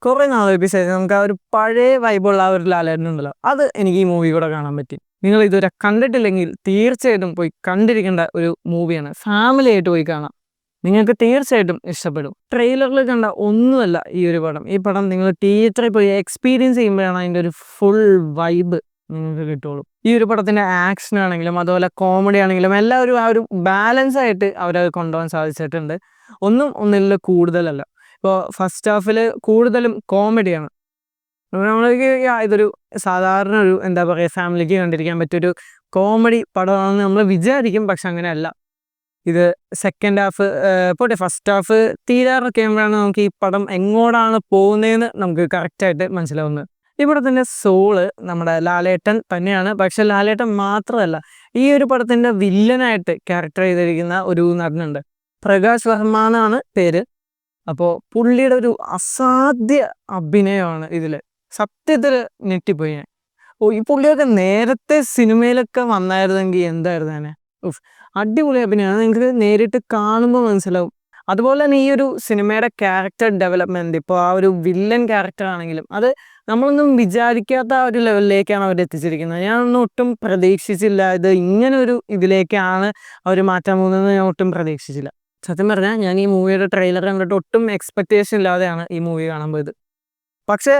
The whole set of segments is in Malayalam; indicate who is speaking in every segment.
Speaker 1: കുറേ നാളുകൾക്ക് ശേഷം നമുക്ക് ആ ഒരു പഴയ വൈബുള്ള ആ ഒരു ലാലേട്ടൻ ഉണ്ടല്ലോ, അത് എനിക്ക് ഈ മൂവി കൂടെ കാണാൻ പറ്റി. നിങ്ങൾ ഇതുവരെ കണ്ടിട്ടില്ലെങ്കിൽ തീർച്ചയായിട്ടും പോയി കണ്ടിരിക്കേണ്ട ഒരു മൂവിയാണ്. ഫാമിലി ആയിട്ട് പോയി കാണാം, നിങ്ങൾക്ക് തീർച്ചയായിട്ടും ഇഷ്ടപ്പെടും. ട്രെയിലറിൽ കണ്ട ഒന്നുമല്ല ഈ ഒരു പടം. ഈ പടം നിങ്ങൾ തിയേറ്ററിൽ പോയി എക്സ്പീരിയൻസ് ചെയ്യുമ്പോഴാണ് അതിൻ്റെ ഒരു ഫുൾ വൈബ് നിങ്ങൾക്ക് കിട്ടുള്ളൂ. ഈ ഒരു പടത്തിൻ്റെ ആക്ഷൻ ആണെങ്കിലും അതുപോലെ കോമഡി ആണെങ്കിലും എല്ലാവരും ആ ഒരു ബാലൻസ് ആയിട്ട് അവരത് കൊണ്ടുപോകാൻ സാധിച്ചിട്ടുണ്ട്. ഒന്നും ഒന്നിൽ കൂടുതലല്ല. ഇപ്പോൾ ഫസ്റ്റ് ഹാഫിൽ കൂടുതലും കോമഡിയാണ്. അപ്പോൾ നമ്മൾക്ക് ഇതൊരു സാധാരണ ഒരു എന്താ പറയുക, ഫാമിലിക്ക് കണ്ടിരിക്കാൻ പറ്റിയൊരു കോമഡി പടമാണെന്ന് നമ്മൾ വിചാരിക്കും. പക്ഷെ അങ്ങനെയല്ല. ഇത് സെക്കൻഡ് ഹാഫ് പോട്ടെ, ഫസ്റ്റ് ഹാഫ് തീരാറൊക്കെ ആകുമ്പോഴാണ് നമുക്ക് ഈ പടം എങ്ങോട്ടാണ് പോകുന്നതെന്ന് നമുക്ക് കറക്റ്റായിട്ട് മനസ്സിലാവുന്നത്. ഈ പടത്തിൻ്റെ സോള് നമ്മുടെ ലാലേട്ടൻ തന്നെയാണ്. പക്ഷെ ലാലേട്ടൻ മാത്രമല്ല, ഈ ഒരു പടത്തിൻ്റെ വില്ലനായിട്ട് ക്യാരക്ടർ ചെയ്തിരിക്കുന്ന ഒരു നടനുണ്ട്. പ്രകാശ് വർമ്മ എന്നാണ് പേര്. അപ്പോൾ പുള്ളിയുടെ ഒരു അസാധ്യ അഭിനയമാണ് ഇതിൽ. സത്യത്തിൽ ഞെട്ടിപ്പോയി ഞാൻ. ഈ പുള്ളിയൊക്കെ നേരത്തെ സിനിമയിലൊക്കെ വന്നായിരുന്നെങ്കിൽ എന്തായിരുന്നു ഉഫ്, അടിപൊളി അഭിനയമാണ്. നിങ്ങൾക്ക് നേരിട്ട് കാണുമ്പോൾ മനസ്സിലാവും. അതുപോലെ തന്നെ ഈ ഒരു സിനിമയുടെ ക്യാരക്ടർ ഡെവലപ്മെൻറ്റ്, ഇപ്പോൾ ആ ഒരു വില്ലൻ ക്യാരക്ടർ ആണെങ്കിലും അത് നമ്മളൊന്നും വിചാരിക്കാത്ത ആ ഒരു ലെവലിലേക്കാണ് അവർ എത്തിച്ചിരിക്കുന്നത്. ഞാനൊന്നും ഒട്ടും പ്രതീക്ഷിച്ചില്ല ഇത് ഇങ്ങനൊരു ഇതിലേക്കാണ് അവർ മാറ്റാൻ പോകുന്നതെന്ന് ഞാൻ ഒട്ടും പ്രതീക്ഷിച്ചില്ല. സത്യം പറഞ്ഞാൽ ഞാൻ ഈ മൂവിയുടെ ട്രെയിലർ കണ്ടിട്ട് ഒട്ടും എക്സ്പെക്റ്റേഷൻ ഇല്ലാതെയാണ് ഈ മൂവി കാണാൻ പോയത്. പക്ഷേ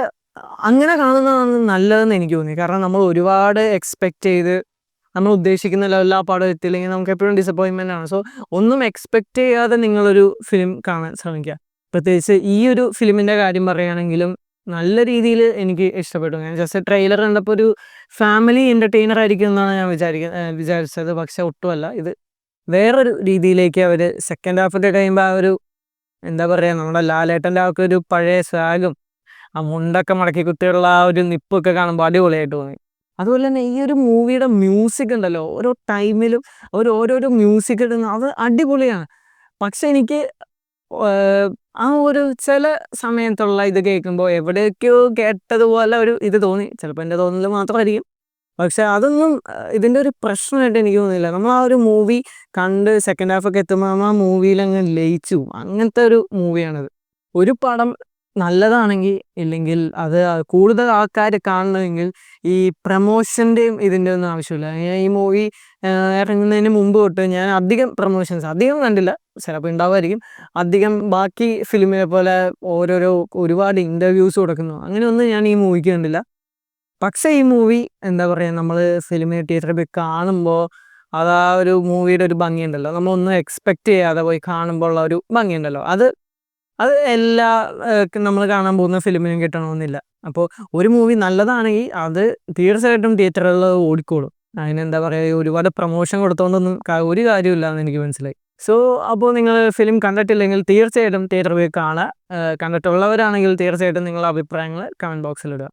Speaker 1: അങ്ങനെ കാണുന്നതാണ് നല്ലതെന്ന് എനിക്ക് തോന്നി. കാരണം നമ്മൾ ഒരുപാട് എക്സ്പെക്റ്റ് ചെയ്ത് നമ്മൾ ഉദ്ദേശിക്കുന്ന ലെവലിൽ ആ പടം എത്തിയില്ലെങ്കിൽ നമുക്ക് എപ്പോഴും ഡിസപ്പോയിൻമെൻ്റ് ആണ്. സോ ഒന്നും എക്സ്പെക്റ്റ് ചെയ്യാതെ നിങ്ങളൊരു ഫിലിം കാണാൻ ശ്രമിക്കുക. പ്രത്യേകിച്ച് ഈ ഒരു ഫിലിമിൻ്റെ കാര്യം പറയുകയാണെങ്കിലും നല്ല രീതിയിൽ എനിക്ക് ഇഷ്ടപ്പെട്ടു. ഞാൻ ജസ്റ്റ് ട്രെയിലർ കണ്ടപ്പോൾ ഒരു ഫാമിലി എൻ്റർടൈനർ ആയിരിക്കും എന്നാണ് ഞാൻ വിചാരിച്ചത്. പക്ഷെ ഒട്ടുമല്ല. ഇത് വേറൊരു രീതിയിലേക്ക് അവർ സെക്കൻഡ് ഹാഫൊക്കെ കഴിയുമ്പോൾ ആ ഒരു എന്താ പറയുക, നമ്മുടെ ലാലേട്ടൻ്റെ ആ ഒരു പഴയ സ്വാഗും ആ മുണ്ടൊക്കെ മടക്കി കുത്തിയുള്ള ആ ഒരു നിപ്പൊക്കെ കാണുമ്പോൾ അടിപൊളിയായിട്ട് തോന്നി. അതുപോലെ തന്നെ ഈ ഒരു മൂവിയുടെ മ്യൂസിക് ഉണ്ടല്ലോ, ഓരോ ടൈമിലും ഓരോരോ മ്യൂസിക് ഇടുന്ന അത് അടിപൊളിയാണ്. പക്ഷെ എനിക്ക് ആ ഒരു ചില സമയത്തുള്ള ഇത് കേൾക്കുമ്പോൾ എവിടെയൊക്കെയോ കേട്ടതുപോലെ ഒരു ഇത് തോന്നി. ചിലപ്പോൾ എൻ്റെ തോന്നൽ മാത്രമായിരിക്കും. പക്ഷെ അതൊന്നും ഇതിൻ്റെ ഒരു പ്രശ്നമായിട്ട് എനിക്ക് തോന്നുന്നില്ല. നമ്മൾ ആ ഒരു മൂവി കണ്ട് സെക്കൻഡ് ഹാഫൊക്കെ എത്തുമ്പോൾ നമ്മൾ ആ മൂവിയിലങ്ങ് ലയിച്ചു പോകും. അങ്ങനത്തെ ഒരു മൂവിയാണിത്. ഒരു പടം നല്ലതാണെങ്കിൽ ഇല്ലെങ്കിൽ അത് കൂടുതൽ ആൾക്കാർ കാണണമെങ്കിൽ ഈ പ്രമോഷൻ്റെയും ഇതിൻ്റെ ഒന്നും ആവശ്യമില്ല. ഞാൻ ഈ മൂവി ഇറങ്ങുന്നതിന് മുമ്പ് തൊട്ട് ഞാൻ അധികം പ്രമോഷൻസ് അധികം കണ്ടില്ല, ചിലപ്പോൾ ഉണ്ടാവുമായിരിക്കും. അധികം ബാക്കി ഫിലിമിനെ പോലെ ഒരുപാട് ഇൻ്റർവ്യൂസ് കൊടുക്കുന്നു അങ്ങനെയൊന്നും ഞാൻ ഈ മൂവിക്ക് കണ്ടില്ല. പക്ഷേ ഈ മൂവി എന്താ പറയുക, നമ്മൾ ഫിലിം തിയേറ്ററിൽ പോയി കാണുമ്പോൾ അത് ആ ഒരു മൂവിയുടെ ഒരു ഭംഗിയുണ്ടല്ലോ, നമ്മളൊന്നും എക്സ്പെക്റ്റ് ചെയ്യാതെ പോയി കാണുമ്പോൾ ഉള്ള ഒരു ഭംഗിയുണ്ടല്ലോ, അത് എല്ലാ നമ്മൾ കാണാൻ പോകുന്ന ഫിലിമിനും കിട്ടണമെന്നില്ല. അപ്പോൾ ഒരു മൂവി നല്ലതാണെങ്കിൽ അത് തീർച്ചയായിട്ടും തിയേറ്ററുകളിൽ ഓടിക്കോളും. അതിനെന്താ പറയുക, ഒരുപാട് പ്രൊമോഷൻ കൊടുത്തോണ്ടൊന്നും ഒരു കാര്യമില്ല എന്ന് എനിക്ക് മനസ്സിലായി. സോ അപ്പോൾ നിങ്ങൾ ഫിലിം കണ്ടിട്ടില്ലെങ്കിൽ തീർച്ചയായിട്ടും തിയേറ്ററിൽ പോയി കാണുക. കണ്ടിട്ടുള്ളവരാണെങ്കിൽ തീർച്ചയായിട്ടും നിങ്ങളുടെ അഭിപ്രായങ്ങൾ കമൻറ്റ് ബോക്സിലിടുക.